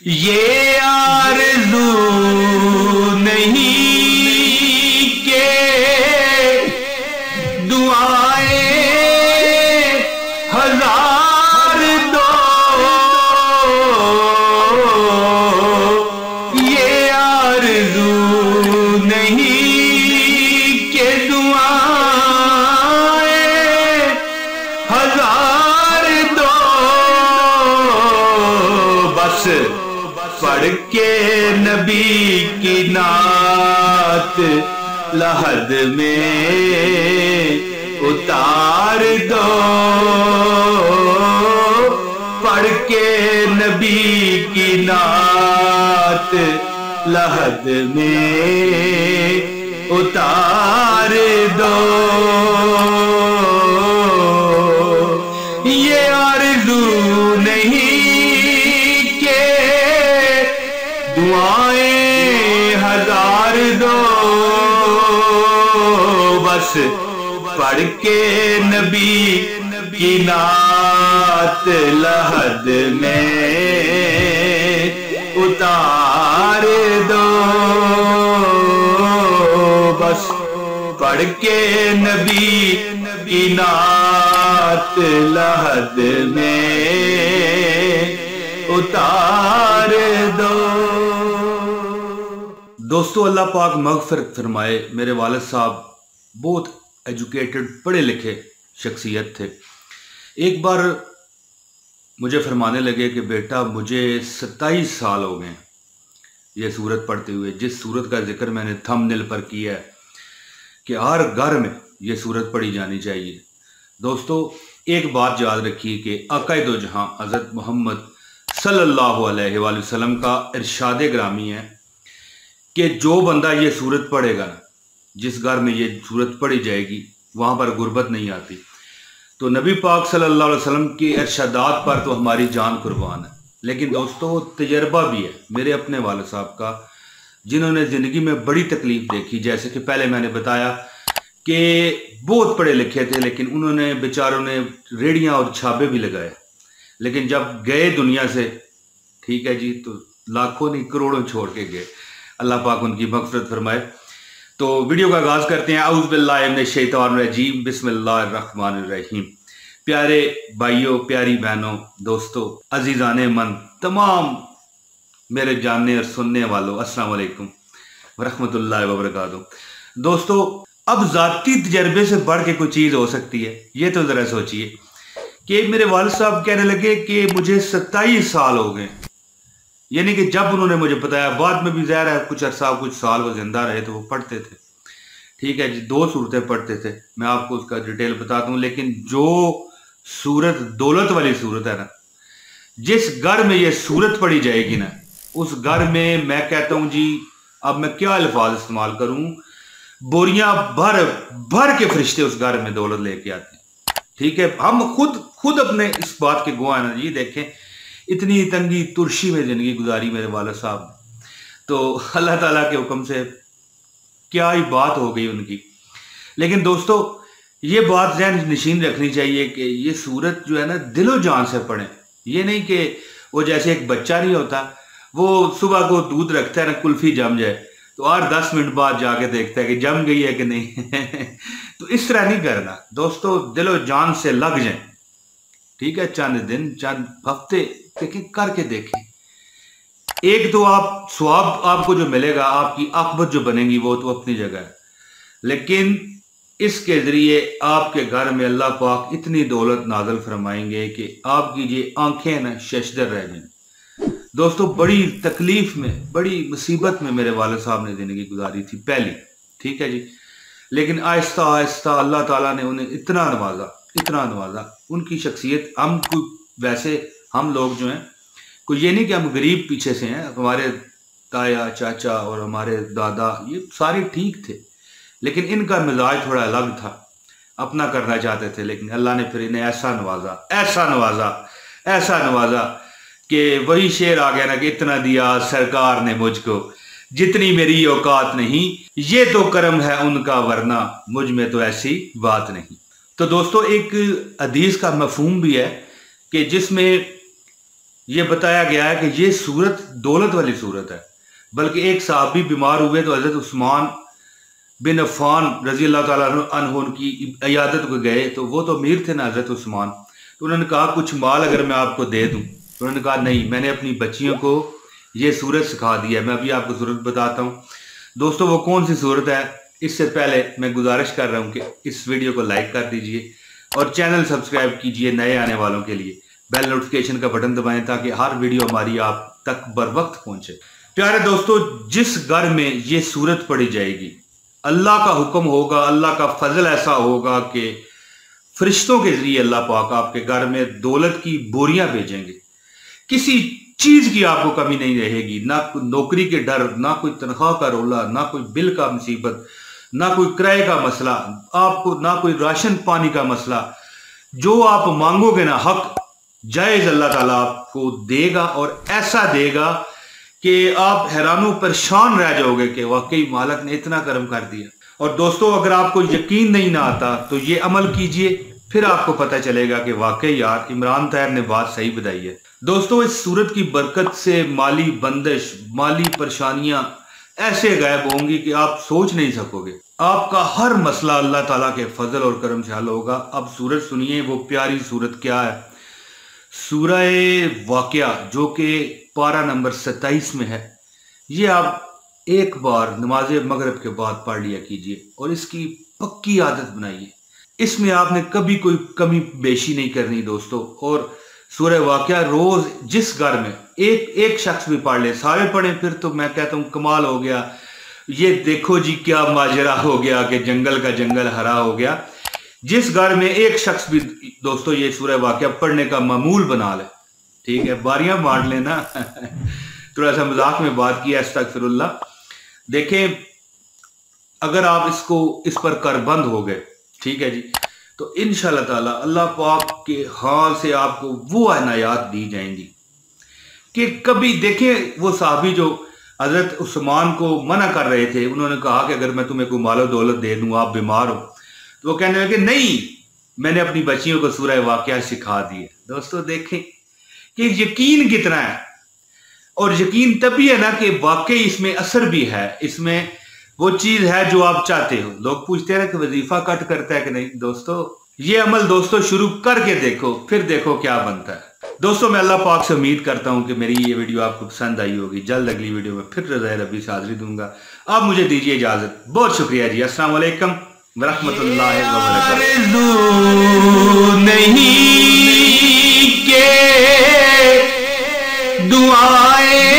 یہ آرزو نہیں کہ دعائیں ہزار دو، یہ آرزو نہیں کہ دعائیں ہزار دو، بس پڑھ کے نبی کی نعت لحد میں اتار دو، پڑھ کے نبی کی نعت لحد میں اتار دو، یہ آرزو نہیں کہ دعائیں ہزار دو، بس پڑھ کے نبی کی نعت لحد میں اتار دو، بس پڑھ کے نبی کی نعت لحد میں اتار دو۔ دوستو اللہ پاک مغفرت فرمائے، میرے والد صاحب بہت ایجوکیٹڈ پڑھے لکھے شخصیت تھے۔ ایک بار مجھے فرمانے لگے کہ بیٹا مجھے 27 سال ہو گئے یہ سورت پڑھتے ہوئے، جس سورت کا ذکر میں نے تھم نیل پر کیا ہے کہ ہر گھر میں یہ سورت پڑھی جانی چاہیے۔ دوستو ایک بات یاد رکھیے کہ آقا دو جہاں حضرت محمد صلی اللہ علیہ وآلہ وسلم کا ارشاد گرامی ہے کہ جو بندہ یہ سورت پڑھے گا نا، جس گھر میں یہ سورت پڑھی جائے گی وہاں پر غربت نہیں آتی۔ تو نبی پاک صلی اللہ علیہ وسلم کے ارشادات پر تو ہماری جان قربان ہے، لیکن دوستو تجربہ بھی ہے میرے اپنے والد صاحب کا، جنہوں نے زندگی میں بڑی تکلیف دیکھی۔ جیسے کہ پہلے میں نے بتایا کہ بہت پڑھے لکھے تھے، لیکن انہوں نے بیچاروں نے ریڑیاں اور چھابے بھی لگائے، لیکن جب گئے دنیا سے، ٹھیک ہے جی، تو لاکھوں نہیں کروڑوں چھوڑ کے گئے۔ اللہ پاک ان کی مغفرت فرمائے۔ تو ویڈیو کا آغاز کرتے ہیں۔ اعوذ باللہ من الشیطان الرجیم، بسم اللہ الرحمن الرحیم۔ پیارے بھائیوں، پیاری بہنوں، دوستو، عزیزان من، تمام میرے جاننے اور سننے والوں، السلام علیکم ورحمۃ اللہ وبرکاتہ۔ دوستو اب ذاتی تجربے سے بڑھ کے کوئی چیز ہو سکتی ہے؟ یہ تو ذرا سوچئے کہ میرے والد صاحب کہنے لگے کہ مجھے 27 سال ہو گئے، یعنی کہ جب انہوں نے مجھے بتایا، بعد میں بھی ظاہر ہے کچھ عرصہ کچھ سال وہ زندہ رہے تو وہ پڑھتے تھے، ٹھیک ہے جی، 2 صورتیں پڑھتے تھے، میں آپ کو اس کا ڈیٹیل بتاتا ہوں۔ لیکن جو صورت دولت والی صورت ہے نا، جس گھر میں یہ صورت پڑھی جائے گی نا، اس گھر میں میں کہتا ہوں جی، اب میں کیا الفاظ استعمال کروں، بوریاں بھر بھر کے فرشتے اس گھر میں دولت لے کے آتے ہیں، ٹھیک ہے۔ ہم خود اپنے اس بات کے گواہ ہیں نا جی، دیکھیں اتنی تنگی ترشی میں زندگی گزاری میرے والد صاحب نے، تو اللہ تعالیٰ کے حکم سے کیا ہی بات ہو گئی ان کی۔ لیکن دوستو یہ بات ذہن نشین رکھنی چاہیے کہ یہ سورت جو ہے نا دل و جان سے پڑھیں، یہ نہیں کہ وہ جیسے ایک بچہ نہیں ہوتا، وہ صبح کو دودھ رکھتا ہے نا کلفی جم جائے تو 8-10 منٹ بعد جا کے دیکھتا ہے کہ جم گئی ہے کہ نہیں تو اس طرح نہیں کرنا دوستو، دل و جان سے لگ جائیں، ٹھیک ہے، چند دن چند ہفتے دیکھیں، کر کے دیکھیں۔ ایک تو آپ ثواب آپ کو جو ملے گا، آپ کی عاقبت جو بنے گی وہ تو اپنی جگہ ہے، لیکن اس کے ذریعے آپ کے گھر میں اللہ پاک اتنی دولت نازل فرمائیں گے کہ آپ کی یہ آنکھیں نا ششدر رہ جائیں۔ دوستو بڑی تکلیف میں، بڑی مصیبت میں میرے والد صاحب نے زندگی گزاری تھی پہلی، ٹھیک ہے جی، لیکن آہستہ آہستہ اللہ تعالیٰ نے انہیں اتنا نوازا، ان کی شخصیت، ہم کوئی ویسے ہم لوگ جو ہیں کوئی یہ نہیں کہ ہم غریب پیچھے سے ہیں، ہمارے تایا چاچا اور ہمارے دادا یہ سارے ٹھیک تھے، لیکن ان کا مزاج تھوڑا الگ تھا، اپنا کرنا چاہتے تھے، لیکن اللہ نے پھر انہیں ایسا نوازا کہ وہی شعر آ گیا نا کہ اتنا دیا سرکار نے مجھ کو جتنی میری اوقات نہیں، یہ تو کرم ہے ان کا ورنہ مجھ میں تو ایسی بات نہیں۔ تو دوستو ایک حدیث کا مفہوم بھی ہے کہ جس میں یہ بتایا گیا ہے کہ یہ صورت دولت والی صورت ہے، بلکہ ایک صحابی بیمار ہوئے تو حضرت عثمان بن عفان رضی اللہ تعالیٰ عنہ کی عیادت کو گئے، تو وہ تو امیر تھے نا حضرت عثمان، تو انہوں نے کہا کچھ مال اگر میں آپ کو دے دوں، تو انہوں نے کہا نہیں، میں نے اپنی بچیوں کو یہ صورت سکھا دی ہے، میں ابھی آپ کو صورت بتاتا ہوں۔ دوستو وہ کون سی صورت ہے، اس سے پہلے میں گزارش کر رہا ہوں کہ اس ویڈیو کو لائک کر دیجئے اور چینل سبسکرائب کیجئے نئے آنے والوں کے لیے، بیل نوٹیفیکیشن کا بٹن دبائیں تاکہ ہر ویڈیو ہماری آپ تک بر وقت پہنچے۔ پیارے دوستو، جس گھر میں یہ صورت پڑھی جائے گی، اللہ کا حکم ہوگا، اللہ کا فضل ایسا ہوگا کہ فرشتوں کے ذریعے اللہ پاک آپ کے گھر میں دولت کی بوریاں بھیجیں گے، کسی چیز کی آپ کو کمی نہیں رہے گی، نہ کوئی نوکری کے ڈر، نہ کوئی تنخواہ کا رولا، نہ کوئی بل کا مصیبت، نہ کوئی کرائے کا مسئلہ، آپ کو نہ کوئی راشن پانی کا مسئلہ، جو آپ مانگو گے نا حق جائز اللہ تعالیٰ آپ کو دے گا، اور ایسا دے گا کہ آپ حیران و پریشان رہ جاؤ گے کہ واقعی مالک نے اتنا کرم کر دیا۔ اور دوستو اگر آپ کو یقین نہیں نہ آتا تو یہ عمل کیجئے، پھر آپ کو پتہ چلے گا کہ واقعی یار عمران طاہر نے بات صحیح بتائی ہے۔ دوستو اس صورت کی برکت سے مالی بندش، مالی پریشانیاں ایسے غائب ہوں گی کہ آپ سوچ نہیں سکو گے، آپ کا ہر مسئلہ اللہ تعالیٰ کے فضل اور کرم سے حل ہوگا۔ اب صورت سنیے، وہ پیاری صورت کیا ہے؟ سورہ واقعہ، جو کہ پارہ نمبر 27 میں ہے۔ یہ آپ ایک بار نماز مغرب کے بعد پڑھ لیا کیجئے اور اس کی پکی عادت بنائیے، اس میں آپ نے کبھی کوئی کمی بیشی نہیں کرنی دوستو۔ اور سورہ واقعہ روز جس گھر میں ایک شخص بھی پڑھ لے، سارے پڑھیں، پھر تو میں کہتا ہوں کمال ہو گیا۔ یہ دیکھو جی کیا ماجرا ہو گیا کہ جنگل کا جنگل ہرا ہو گیا۔ جس گھر میں ایک شخص بھی دوستو یہ سورہ واقعہ پڑھنے کا معمول بنا لے، ٹھیک ہے، باریاں بانٹ لینا تھوڑا سا مذاق میں بات کی ہے، استغفر اللہ۔ دیکھیں اگر آپ اس پر کر بند ہو گئے، ٹھیک ہے جی، تو انشاءاللہ تعالیٰ اللہ پاک کے حال سے آپ کو وہ عنایات دی جائیں گی کہ کبھی دیکھیں وہ صحابی جو حضرت عثمان کو منع کر رہے تھے، انہوں نے کہا کہ اگر میں تمہیں کوئی مال و دولت دے دوں، آپ بیمار ہو، تو وہ کہنے لگے نہیں، میں نے اپنی بچیوں کو سورہ واقعہ سکھا دی ہے۔ دوستو دیکھیں کہ یقین کتنا ہے، اور یقین تبھی ہے نا کہ واقعی اس میں اثر بھی ہے، اس میں وہ چیز ہے جو آپ چاہتے ہو۔ لوگ پوچھتے ہیں کہ وظیفہ کٹ کرتا ہے کہ نہیں، دوستو یہ عمل دوستو شروع کر کے دیکھو، پھر دیکھو کیا بنتا ہے۔ دوستو میں اللہ پاک سے امید کرتا ہوں کہ میری یہ ویڈیو آپ کو پسند آئی ہوگی۔ جلد اگلی ویڈیو میں پھر رضا ربی سے حاضری دوں گا، آپ مجھے دیجیے اجازت۔ بہت شکریہ جی، السلام علیکم ورحمۃ اللہ وبرکاتہ۔ نہیں کہ دعائیں